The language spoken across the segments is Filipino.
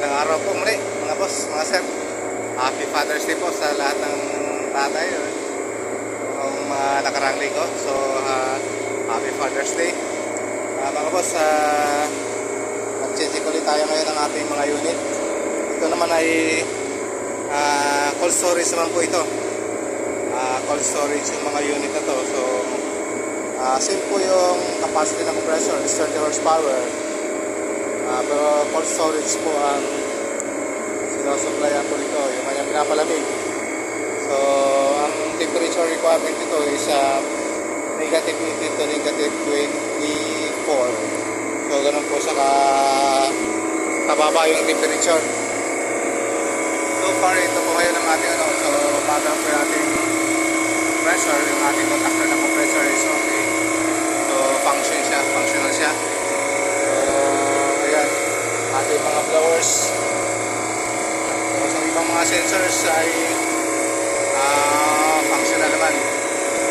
Magandang araw po muli mga boss, mga sir. Happy Father's Day po sa lahat ng tatay noong mga nakarang linggo. So Happy Father's Day mga boss. Mag-check ulit tayo ngayon ng ating mga unit. Ito naman ay cold storage naman po ito. Cold storage yung mga unit na to. So same po yung capacity ng compressor is 30 horsepower. Pero cold storage po ang sinusuplayan po nito, yung kanyang pinapalamig. So ang temperature requirement nito is negative 18 to negative 24. So ganun po siya kababa yung temperature. So far ito po ngayon ang ating so bagang po yung ating compressor, yung ating contactor ng compressor is okay. So functional siya. Ating mga blowers. So sa ibang mga sensors ay functional naman.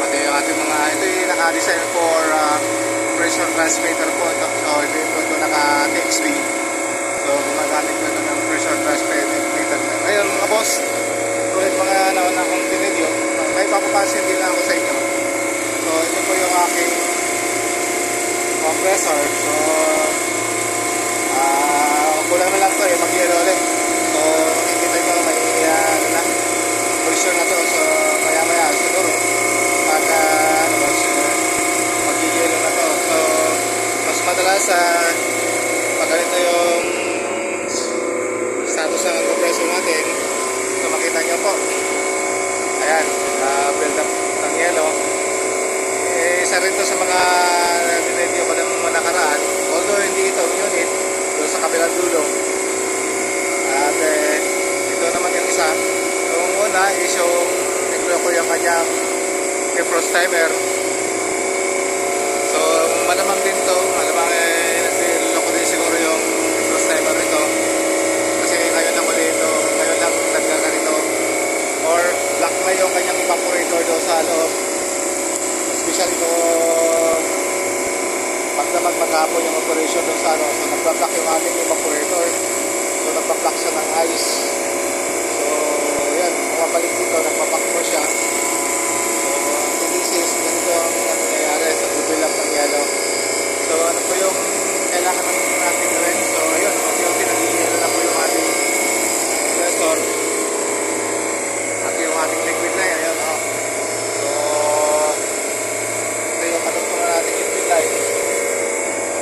Pati yung ating mga ito yung naka-design for pressure transmitter po ito. So ito naka-TXV. So gumagamit ko ito ng pressure transmitter. Ngayon mga boss, tulad mga nauna kong binidyo, may papapansin din ako sa inyo. So ito po yung aking compressor. So kulang na lang to mag-yellow ulit. So makikita nyo may position na to. So maya maya siguro pag mag-yellow na to. So mas madalas pag ganito yung status ng compressor natin. So makita nyo po, ayan, build up ng yellow. Isa rin to sa mga video ko ng mga nakaraan, although hindi ito unit sa kabilang dulo. At ito naman yung isa. Yung una is yung naglo ko yung kanyang defrost timer. So malamang din to, malamang naglo ko din siguro yung defrost timer nito. Kasi ngayon lang ulit ito, ngayon lang nagkaganito. Or black na yung kanyang evaporator doon sa loob. Especially kung pagdamag maghapon yung operation doon sa so nagpa-block yung ating evaporator. So nagpa-block siya ng ice. So yan, pumabalik dito, nagpa-block mo siya. So this is ganito ang nangyayari sa build up ng yellow. So ano po yung kailangan natin gawin? So ayun, unti-unti nag-i-yellow na po yung ating compressor at yung ating liquid line. Ayun, so ito yung katungtungan natin liquid line.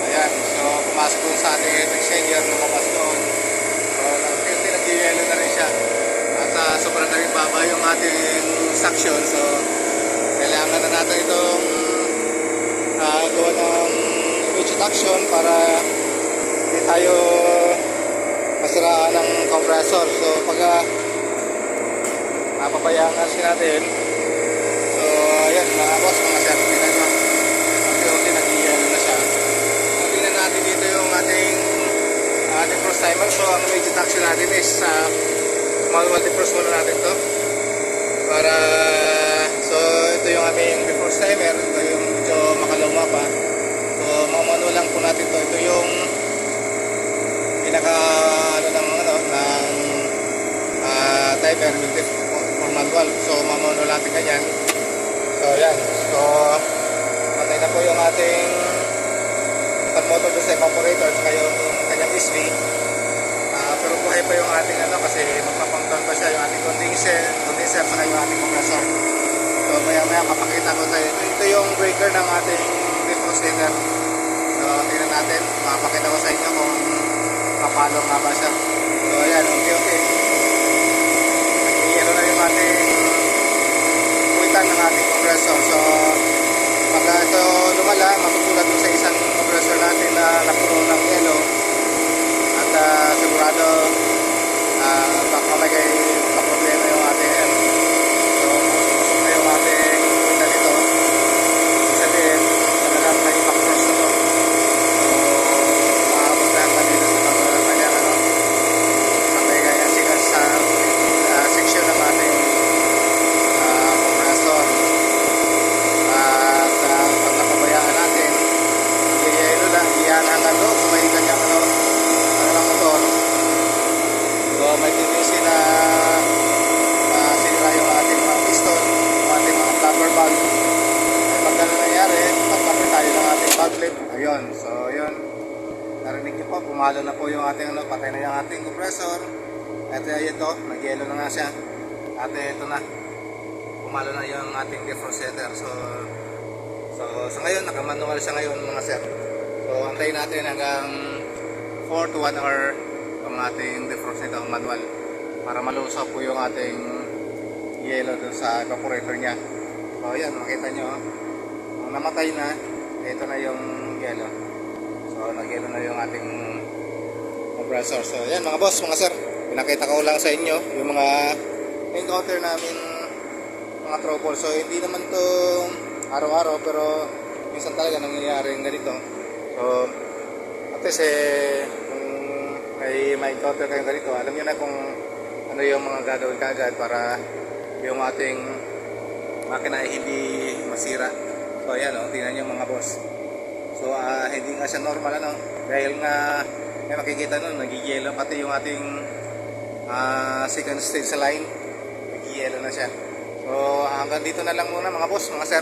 Ayan, so pumasok doon sa ating electric changer, lumabas doon. So nag-yellow na rin siya. At sobrang naging baba yung ating suction. So kailangan na natin itong gawa ng immediate action para hindi tayo masiraan ng compressor. So pag napabayaan kasi natin, so ayan mga boss, mga sir, tingnan nyo, unti-unti nag-yellow na siya. Natin dito yung ating defrost timer. So ang immediate action natin is mag-defrost muna natin to para so ito yung aming defrost timer. Ito yung medyo makaluma pa. So mamano lang po natin to. Ito yung pinaka ng timer for manual. So mamano natin ganyan. So yan, so patay na po yung ating motor doon sa evaporator saka yung kanyang SV. Pero buhay pa yung ating kasi magpapangtan pa siya yung ating condenser saka yung ating compressor. So maya maya kapakita ko tayo. Ito yung breaker ng ating defrost heater. So tingnan natin, makapakita ko sa inyo kung kapalo nga ba siya. So ayan, okay. Nag-yellow na yung ating kuwitan ng ating compressor. So pag ito lumala, matutulad mo sa isang compressor natin na napuno ng yellow at sigurado baka may problema yung ating so pusok na yung ating kuwita dito. Sabihin talagang na-evaporate na to. So maabot na yung kanina sa kanyang sa may ganyan sigal Pumalo na po yung ating ano, patay na yung ating compressor. At ito, nag-yellow na nga siya. At ito na, pumalo na yung ating defrost setter. So sa ngayon, naka-manual siya ngayon mga sir. So antayin natin hanggang 4 to 1 hour ang ating defrost nito, ang manual. Para malusap po yung ating yellow dun sa evaporator niya. So yan, makita nyo. Nung namatay na, ito na yung yellow. So nag-yellow na yung ating compressor. So yan mga boss, mga sir, pinakita ko lang sa inyo yung mga encounter namin mga trouble. So hindi naman to araw-araw, pero minsan talaga nangyayari yung ganito. So at least kung may encounter kayong ganito, alam nyo na kung ano yung mga gagawin kaagad para yung ating makina ay hindi masira. So ayan o, tingnan nyo mga boss. So hindi nga siya normal ano, dahil nga makikita nun, nagigiyelo pati yung ating second stage line, nagigiyelo na siya. So hanggang dito na lang muna mga boss, mga sir.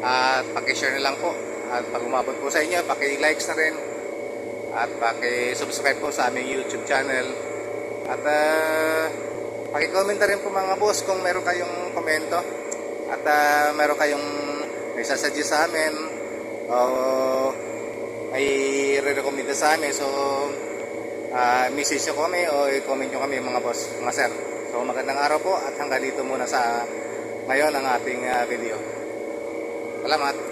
At paki-share na lang po. At pag umabot po sa inyo, paki-likes na rin. At paki-subscribe po sa aming YouTube channel. At paki-comment na rin po mga boss kung meron kayong komento. At meron kayong naisasuggest sa amin o ay re-recommend sa amin. So message nyo kami o i-comment nyo kami mga boss, mga sir. So magandang araw po at hanggang dito muna sa ngayon ang ating video. Salamat.